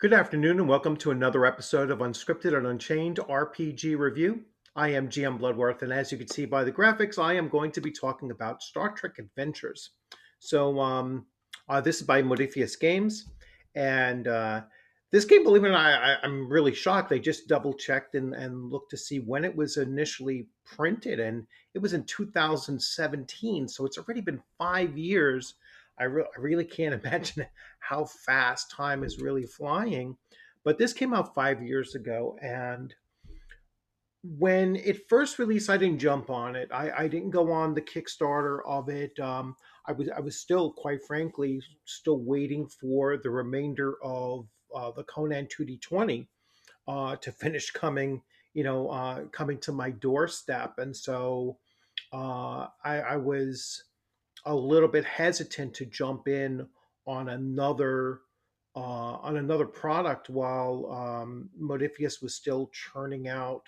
Good afternoon and welcome to another episode of Unscripted and Unchained RPG Review. I am GM Bloodworth, and as you can see by the graphics, I am going to be talking about Star Trek Adventures. This is by Modiphius Games, and this game, believe it or not, I'm really shocked. They just double checked and looked to see when it was initially printed, and it was in 2017, so it's already been 5 years. I really can't imagine how fast time is really flying. But this came out 5 years ago, and when it first released, I didn't jump on it. I didn't go on the Kickstarter of it. I was still, quite frankly, still waiting for the remainder of the Conan 2D20 to finish coming, coming to my doorstep, and so I was a little bit hesitant to jump in on another product while Modiphius was still churning out.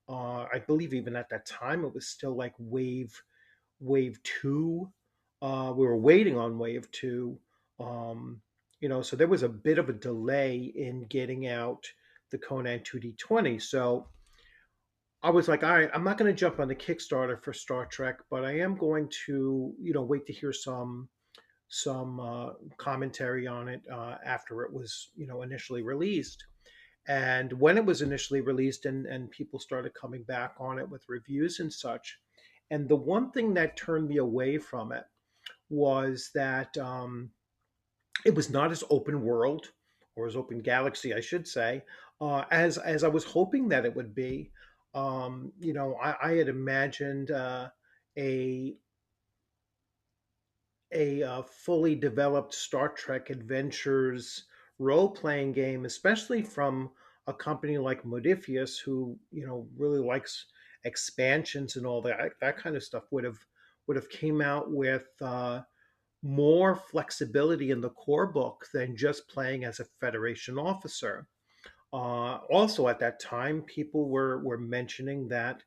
I believe even at that time it was still like wave two. We were waiting on wave two. So there was a bit of a delay in getting out the Conan 2D20. So I was like, all right, I'm not going to jump on the Kickstarter for Star Trek, but I am going to, wait to hear some commentary on it after it was, initially released. And when it was initially released, and people started coming back on it with reviews and such, and the one thing that turned me away from it was that it was not as open world, or as open galaxy, I should say, as I was hoping that it would be. I had imagined a fully developed Star Trek Adventures role playing game, especially from a company like Modiphius, who really likes expansions and all that kind of stuff. Would have came out with more flexibility in the core book than just playing as a Federation officer. Also, at that time, people were mentioning that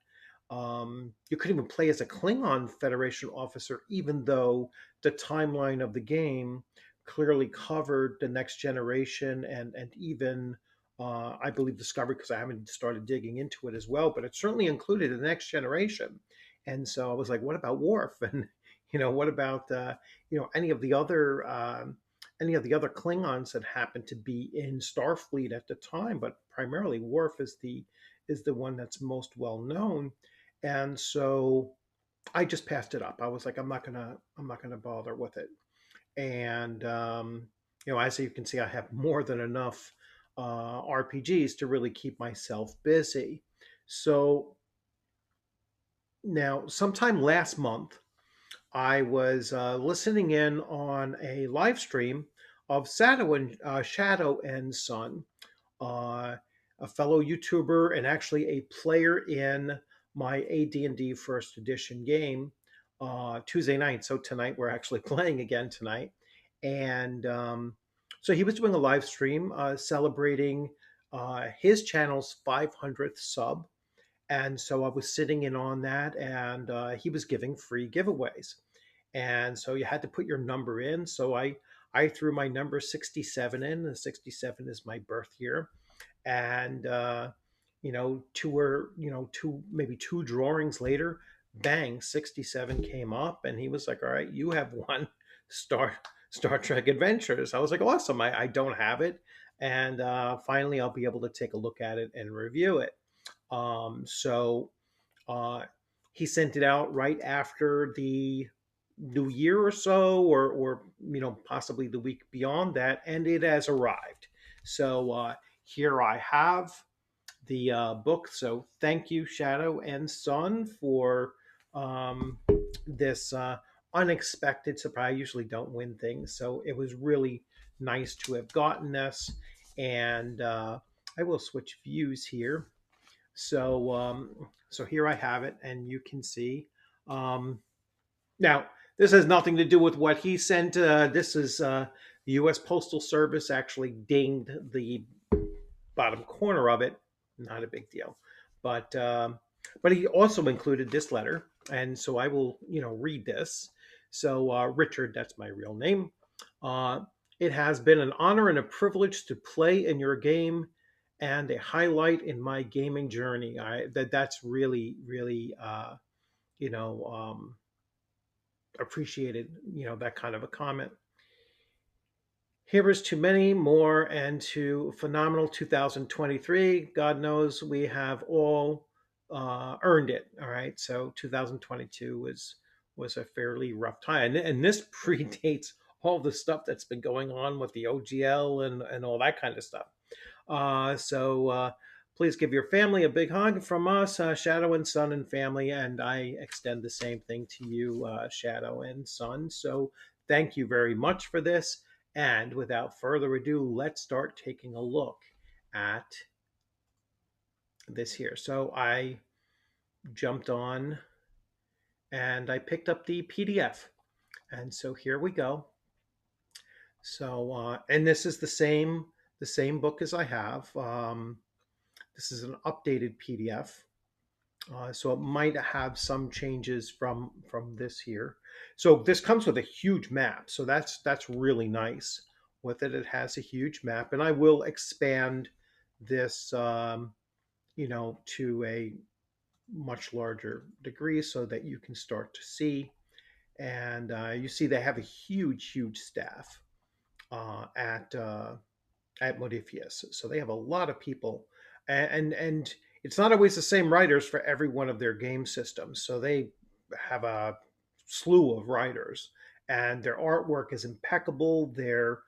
you could even play as a Klingon Federation officer, even though the timeline of the game clearly covered the next generation and even I believe Discovery, because I haven't started digging into it as well, but it certainly included the next generation. And so I was like, what about Worf? And what about any of the other Klingons that happened to be in Starfleet at the time? But primarily, Worf is the one that's most well known. And so I just passed it up. I was like, I'm not gonna bother with it. And as you can see, I have more than enough RPGs to really keep myself busy. So now, sometime last month, I was listening in on a live stream of Shadow and Son, uh, a fellow YouTuber and actually a player in my AD&D First Edition game, Tuesday night. So tonight we're actually playing again tonight, and so he was doing a live stream celebrating his channel's 500th sub, and so I was sitting in on that, and he was giving free giveaways, and so you had to put your number in. So I threw my number 67 in, and 67 is my birth year, and maybe two drawings later, bang, 67 came up, and he was like, all right, you have won Star Trek Adventures. I was like, awesome. I don't have it, and finally I'll be able to take a look at it and review it. So uh, he sent it out right after the New Year or so, or possibly the week beyond that, and it has arrived. So here I have the book. So thank you, Shadow and Sun, for um, this unexpected surprise. I usually don't win things, so it was really nice to have gotten this. And I will switch views here. So here I have it, and you can see. Um, Now, this has nothing to do with what he sent. This is the U.S. Postal Service actually dinged the bottom corner of it. Not a big deal, but he also included this letter, and so I will read this. So Richard, that's my real name. Uh, It has been an honor and a privilege to play in your game and a highlight in my gaming journey. That's really, really, you know, appreciated, that kind of a comment. Here is to many more and to phenomenal 2023. God knows we have all earned it. All right. So 2022 was a fairly rough time. And this predates all the stuff that's been going on with the OGL and all that kind of stuff. So please give your family a big hug from us, Shadow and Son and family. And I extend the same thing to you, Shadow and Son. So thank you very much for this. And without further ado, let's start taking a look at this here. So I jumped on and I picked up the PDF. And so here we go. So and this is the same book as I have. This is an updated PDF. So it might have some changes from this here. So this comes with a huge map. So that's really nice. With it, it has a huge map, and I will expand this, to a much larger degree so that you can start to see. And you see they have a huge staff at Modiphius. So they have a lot of people, and it's not always the same writers for every one of their game systems. So they have a slew of writers, and their artwork is impeccable. Their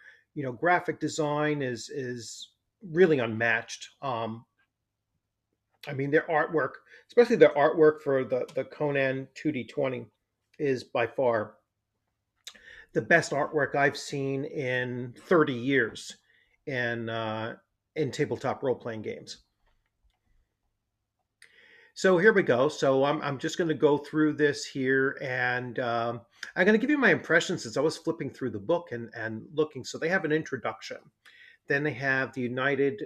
graphic design is really unmatched. I mean, their artwork, especially their artwork for the Conan 2D20, is by far the best artwork I've seen in 30 years in in tabletop role playing games. So here we go. So I'm just going to go through this here, and I'm going to give you my impressions as I was flipping through the book and looking. So they have an introduction, then they have the United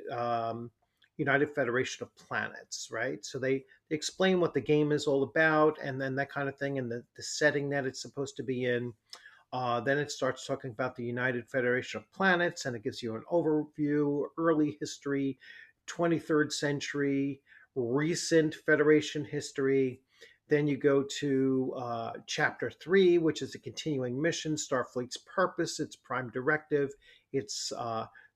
Federation of Planets, right? So they explain what the game is all about, and then that kind of thing, and the setting that it's supposed to be in. Then it starts talking about the United Federation of Planets, and it gives you an overview, early history, 23rd century, recent Federation history. Then you go to Chapter 3, which is a continuing mission, Starfleet's purpose, its prime directive, its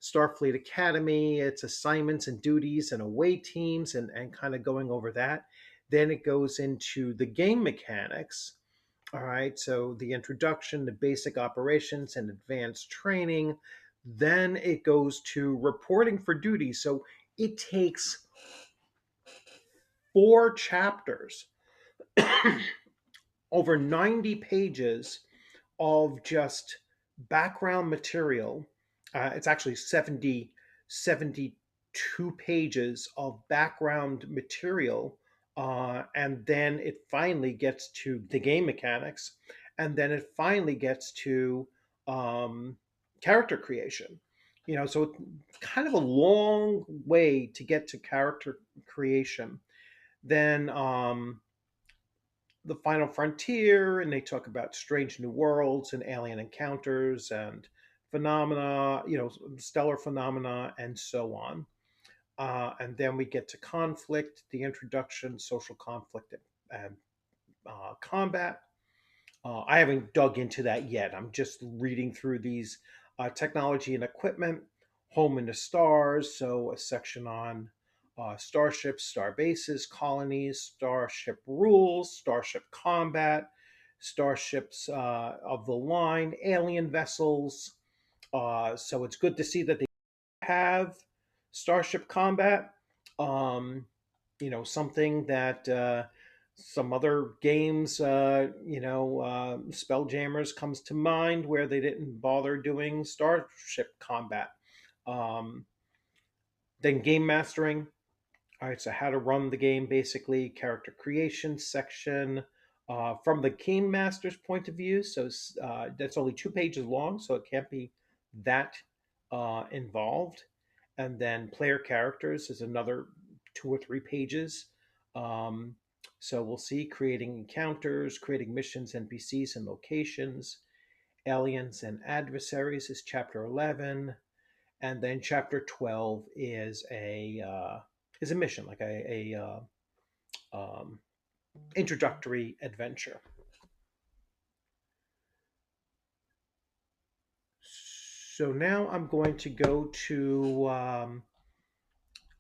Starfleet Academy, its assignments and duties and away teams, and kind of going over that. Then it goes into the game mechanics. All right, so the introduction, the basic operations, and advanced training. Then it goes to reporting for duty. So it takes 4 chapters, over 90 pages of just background material. It's actually 72 pages of background material. And then it finally gets to the game mechanics. And then it finally gets to um, character creation. So kind of a long way to get to character creation. Then the final frontier, and they talk about strange new worlds and alien encounters and phenomena, stellar phenomena, and so on. And then we get to conflict, the introduction, social conflict, and combat. I haven't dug into that yet. I'm just reading through these technology and equipment, home in the stars. So a section on starships, star bases, colonies, starship rules, starship combat, starships of the line, alien vessels. So it's good to see that they have starship combat. Um, something that some other games, Spelljammers comes to mind where they didn't bother doing starship combat. Um, then game mastering. All right, so how to run the game, basically, character creation section from the game master's point of view. So that's only 2 pages long, so it can't be that involved. And then player characters is another 2 or 3 pages. Um, so we'll see creating encounters, creating missions, NPCs, and locations. Aliens and Adversaries is chapter 11, and then chapter 12 is a mission, like um, introductory adventure. So now I'm going to go to I'm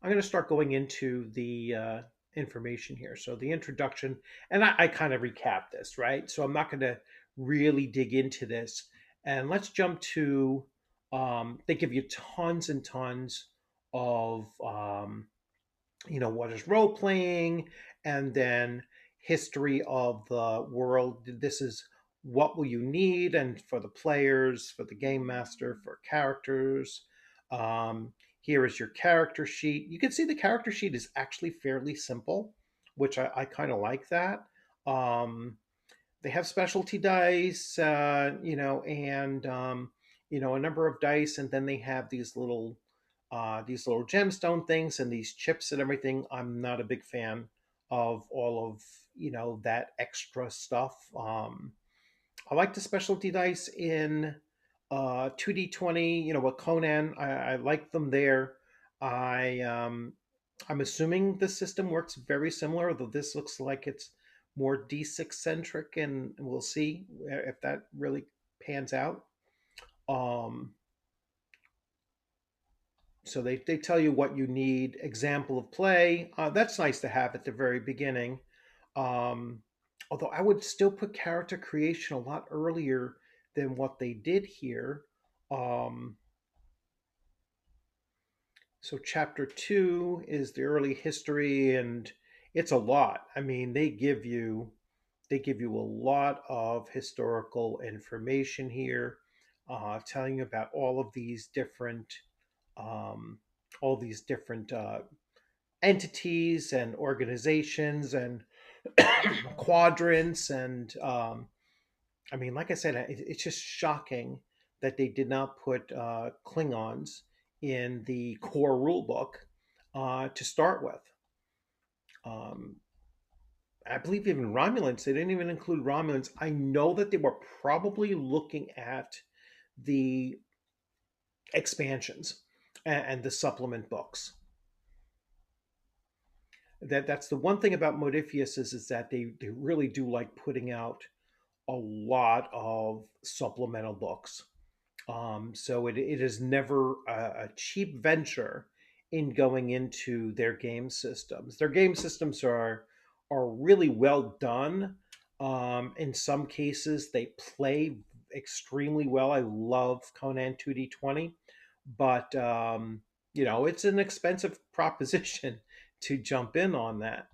going to start going into the information here. So the introduction, and I kind of recap this, right? So I'm not going to really dig into this. And let's jump to, they give you tons and tons of, what is role playing, and then history of the world. This is what will you need, and for the players, for the game master, for characters. Um, Here is your character sheet. You can see the character sheet is actually fairly simple, which I kind of like that. Um, they have specialty dice, and a number of dice, and then they have these little gemstone things and these chips and everything. I'm not a big fan of all of that extra stuff. I like the specialty dice in 2D20. With Conan, I like them there. I I'm assuming the system works very similar, though this looks like it's more D6 centric, and we'll see if that really pans out. Um, so they tell you what you need. Example of play. That's nice to have at the very beginning. Um, Although I would still put character creation a lot earlier than what they did here. Um, so chapter 2 is the early history, and it's a lot. I mean, they give you a lot of historical information here, telling you about um, all these different entities and organizations and quadrants. And I mean, like I said, it's just shocking that they did not put Klingons in the core rule book to start with. Um, I believe even Romulans, they didn't even include Romulans. I know that they were probably looking at the expansions and the supplement books. That's the one thing about Modiphius is that they really do like putting out a lot of supplemental books. So it is never a cheap venture in going into their game systems. Their game systems are really well done. In some cases, they play extremely well. I love Conan 2D20, but it's an expensive proposition to jump in on that.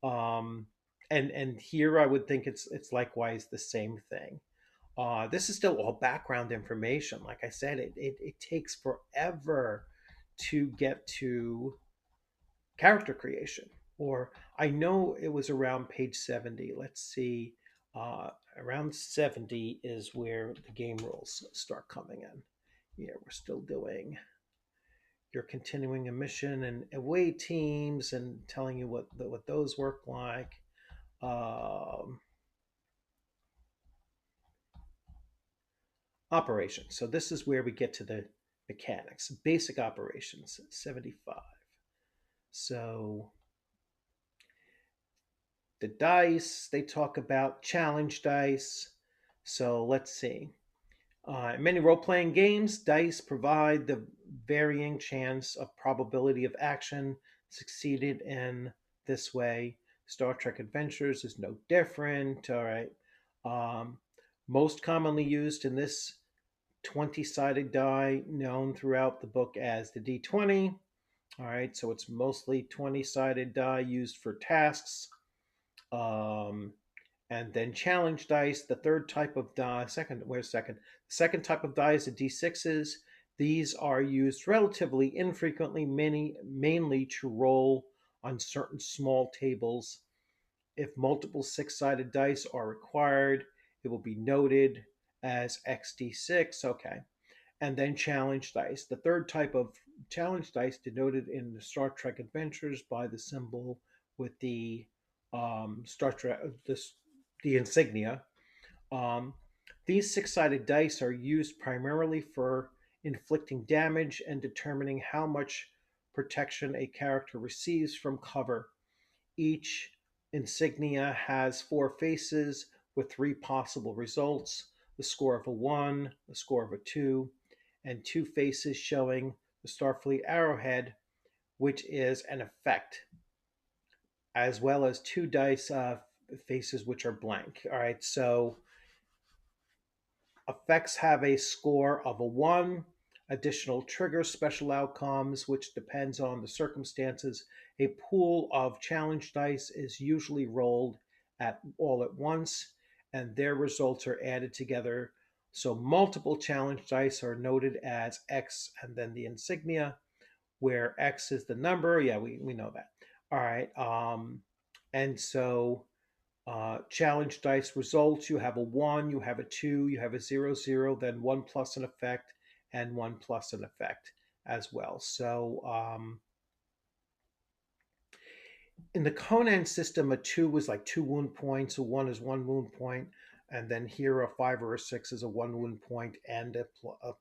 Um, and here I would think it's likewise the same thing. This is still all background information. Like I said, it takes forever to get to character creation. Or I know it was around page 70. Let's see. Around 70 is where the game rules start coming in. Yeah, we're still doing you're continuing a mission and away teams and telling you what those work like. Um, Operations. So this is where we get to the mechanics, basic operations, 75. So the dice, they talk about challenge dice. So let's see. In many role playing games, dice provide the varying chance of probability of action succeeded in this way. Star Trek Adventures is no different. All right. Um, Most commonly used in this 20-sided die, known throughout the book as the D20. All right, so it's mostly 20-sided die used for tasks. Um, and then challenge dice, the third type of die, the second type of die is the D6s. These are used relatively infrequently, mainly to roll on certain small tables. If multiple six-sided dice are required, it will be noted as XD6. Okay. And then challenge dice. The third type of challenge dice, denoted in the Star Trek Adventures by the symbol with the Star Trek the insignia. Um, These six-sided dice are used primarily for inflicting damage and determining how much protection a character receives from cover. Each insignia has four faces with three possible results: the score of a 1, the score of a 2, and two faces showing the Starfleet arrowhead, which is an effect, as well as two dice faces which are blank. All right, so effects have a score of a 1. Additional triggers special outcomes, which depends on the circumstances. A pool of challenge dice is usually rolled all at once, and their results are added together. So multiple challenge dice are noted as X and then the insignia, where X is the number. Yeah, we know that. All right. And so challenge dice results, you have a 1, you have a 2, you have a 0, 0, then 1 plus an effect, and 1 plus an effect as well. So in the Conan system, a 2 was like 2 wound points, a 1 is 1 wound point, and then here a 5 or a 6 is a 1 wound point and a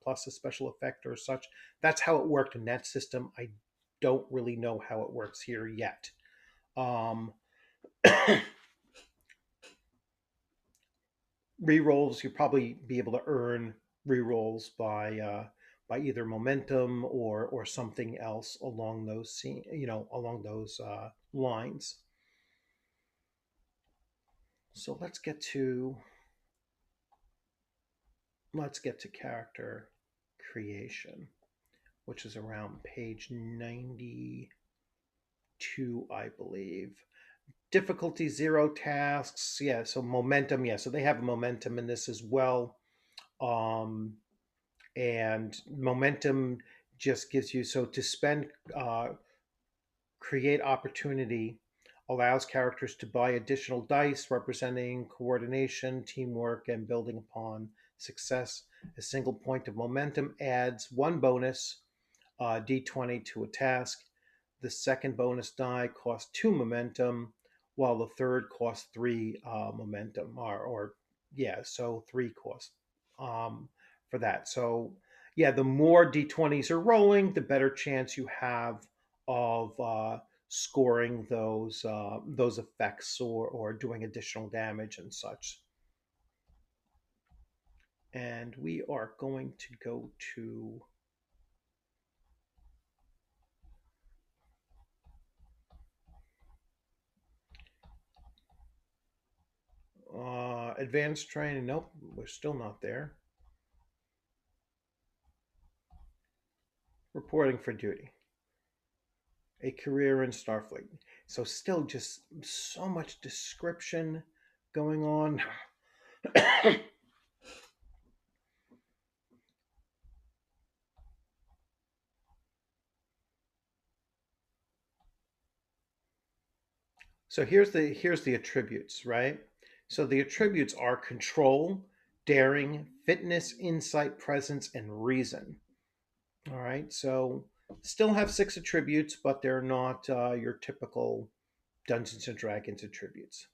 plus a special effect or such. That's how it worked in that system. I don't really know how it works here yet. Um, Rerolls, you'll probably be able to earn rerolls by either momentum or something else along along those lines. So let's get to character creation, which is around page 92, I believe. Difficulty 0 tasks, yeah. So momentum, yeah. So they have momentum in this as well. And momentum just gives you, so to spend create opportunity allows characters to buy additional dice representing coordination, teamwork, and building upon success. A single point of momentum adds one bonus d20 to a task. The second bonus die costs 2 momentum, while the third costs 3 momentum. Or yeah, so 3 costs for that. So yeah, the more d20s are rolling, the better chance you have of scoring those effects or doing additional damage and such. And we are going to go to advanced training. Nope, we're still not there. Reporting for duty. A career in Starfleet. So still just so much description going on. So here's the attributes, right? So the attributes are control, daring, fitness, insight, presence, and reason. All right. So still have 6 attributes, but they're not your typical Dungeons and Dragons attributes.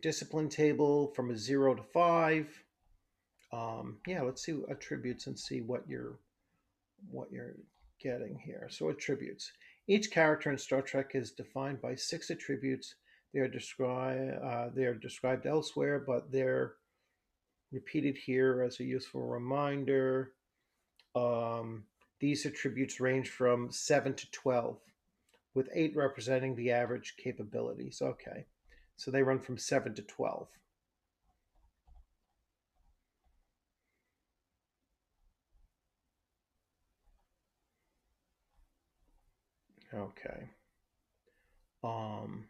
Discipline table from a 0 to 5. Yeah, let's see attributes and see what you're getting here. So attributes. Each character in Star Trek is defined by 6 attributes. They are described elsewhere, but they're repeated here as a useful reminder. These attributes range from 7 to 12, with 8 representing the average capabilities. Okay, so they run from 7 to 12. Okay. Um,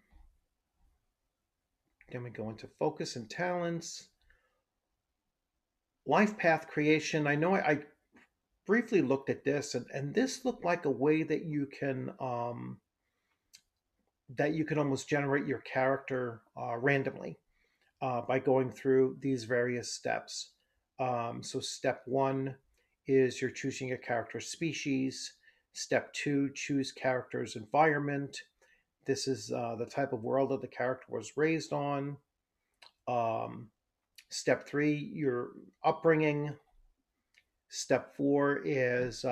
then we go into focus and talents. Life path creation. I know I briefly looked at this, and this looked like a way that you can almost generate your character randomly by going through these various steps. So step 1 is you're choosing a character species. Step 2, choose character's environment. This is the type of world that the character was raised on. Um, Step three, your upbringing. Step four is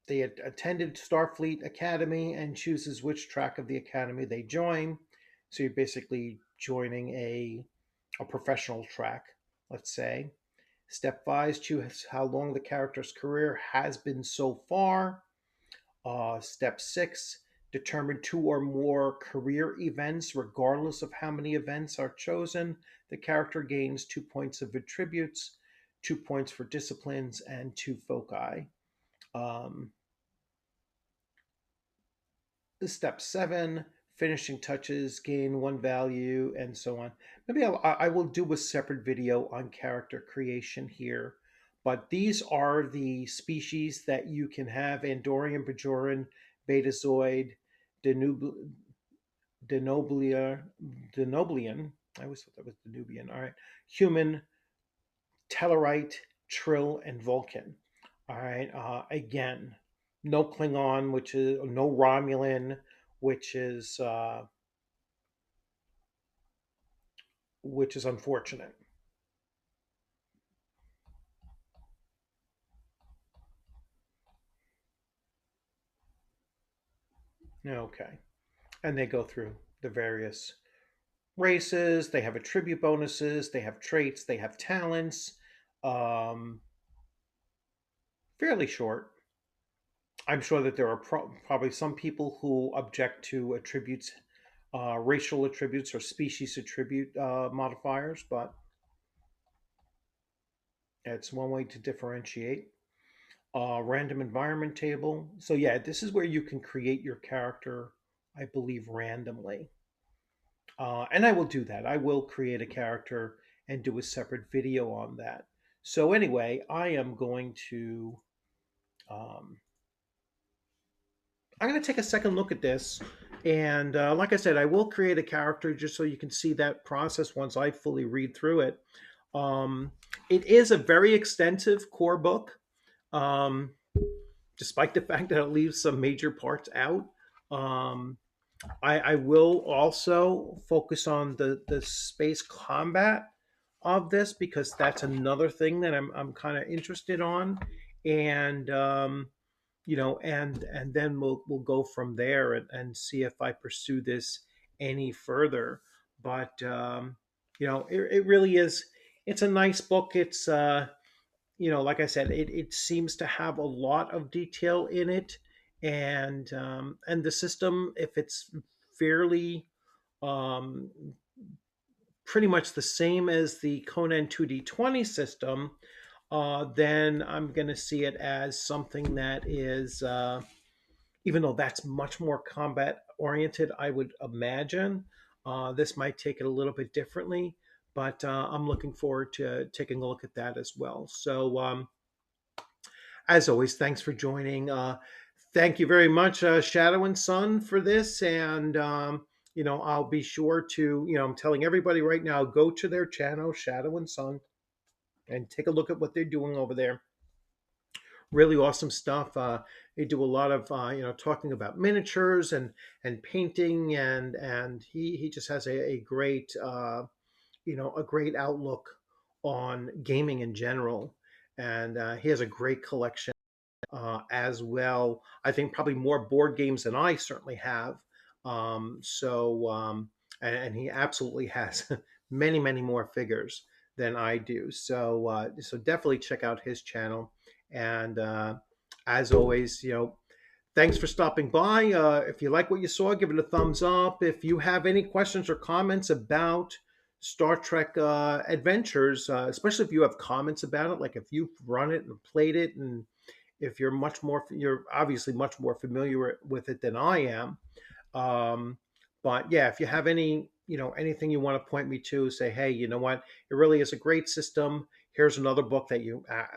they attended Starfleet Academy and chooses which track of the academy they join. So you're basically joining a professional track, let's say. Step five, choose how long the character's career has been so far. Step six, determine two or more career events, regardless of how many events are chosen. The character gains 2 points of attributes, 2 points for disciplines, and two foci. Um, Step seven, finishing touches gain one value, and so on. Maybe I will do a separate video on character creation here. But these are the species that you can have: Andorian, Bajoran, Betazoid, Danub- Denoblia, Denoblian. I always thought that was Danubian. All right. Human, Tellarite, Trill, and Vulcan. All right. Again, no Klingon, which is no Romulan, which is which is unfortunate. Okay. And they go through the various races. They have attribute bonuses. They have traits. They have talents. Um, Fairly short. I'm sure that there are probably some people who object to attributes, racial attributes or species attribute modifiers, but it's one way to differentiate. Random environment table. So yeah, this is where you can create your character, I believe, randomly. And I will do that. I will create a character and do a separate video on that. So anyway, um, I'm going to take a second look at this. And like I said, I will create a character just so you can see that process once I fully read through it. Um, it is a very extensive core book, um, despite the fact that it leaves some major parts out. Um, I will also focus on the space combat of this because that's another thing that I'm kind of interested on, and and then we'll go from there and see if I pursue this any further. But it really is. It's a nice book. It's like I said, it seems to have a lot of detail in it, and the system, if it's fairly um, pretty much the same as the Conan 2D20 system, then I'm going to see it as something that is, even though that's much more combat oriented, I would imagine. This might take it a little bit differently, but I'm looking forward to taking a look at that as well. So, as always, thanks for joining. Thank you very much, Shadow and Sun, for this. And, I'll be sure to, I'm telling everybody right now, go to their channel, Shadow and Sun, and take a look at what they're doing over there. Really awesome stuff. They do a lot of, talking about miniatures and painting, and he just has a great, a great outlook on gaming in general. And he has a great collection as well. I think probably more board games than I certainly have. And he absolutely has many, many more figures than I do. So definitely check out his channel. And as always, thanks for stopping by. If you like what you saw, give it a thumbs up. If you have any questions or comments about Star Trek Adventures, especially if you have comments about it, like if you've run it and played it, and if you're obviously much more familiar with it than I am. Um, but yeah, if you have anything you want to point me to, say, hey, you know what, it really is a great system. Here's another book that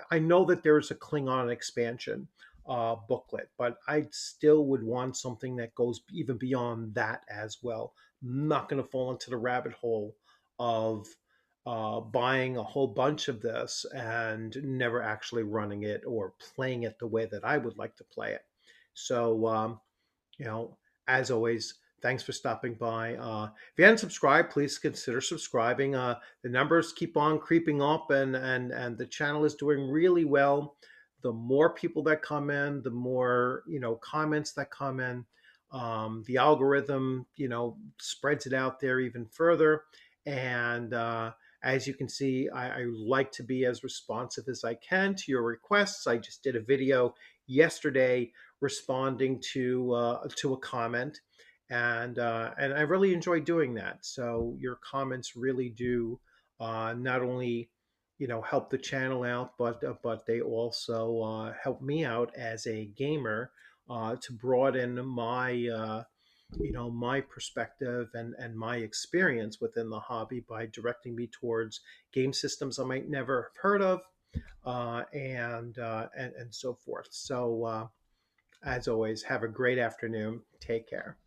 I know that there's a Klingon expansion booklet, but I still would want something that goes even beyond that as well. I'm not going to fall into the rabbit hole of buying a whole bunch of this and never actually running it or playing it the way that I would like to play it. So, you know, as always, thanks for stopping by. If you haven't subscribed, please consider subscribing. The numbers keep on creeping up, and the channel is doing really well. The more people that come in, the more comments that come in. The algorithm spreads it out there even further, and as you can see, I like to be as responsive as I can to your requests. I just did a video yesterday responding to a comment, and I really enjoy doing that. So your comments really do not only help the channel out, but they also help me out as a gamer to broaden my my perspective and my experience within the hobby by directing me towards game systems I might never have heard of, and so forth. So as always, have a great afternoon. Take care.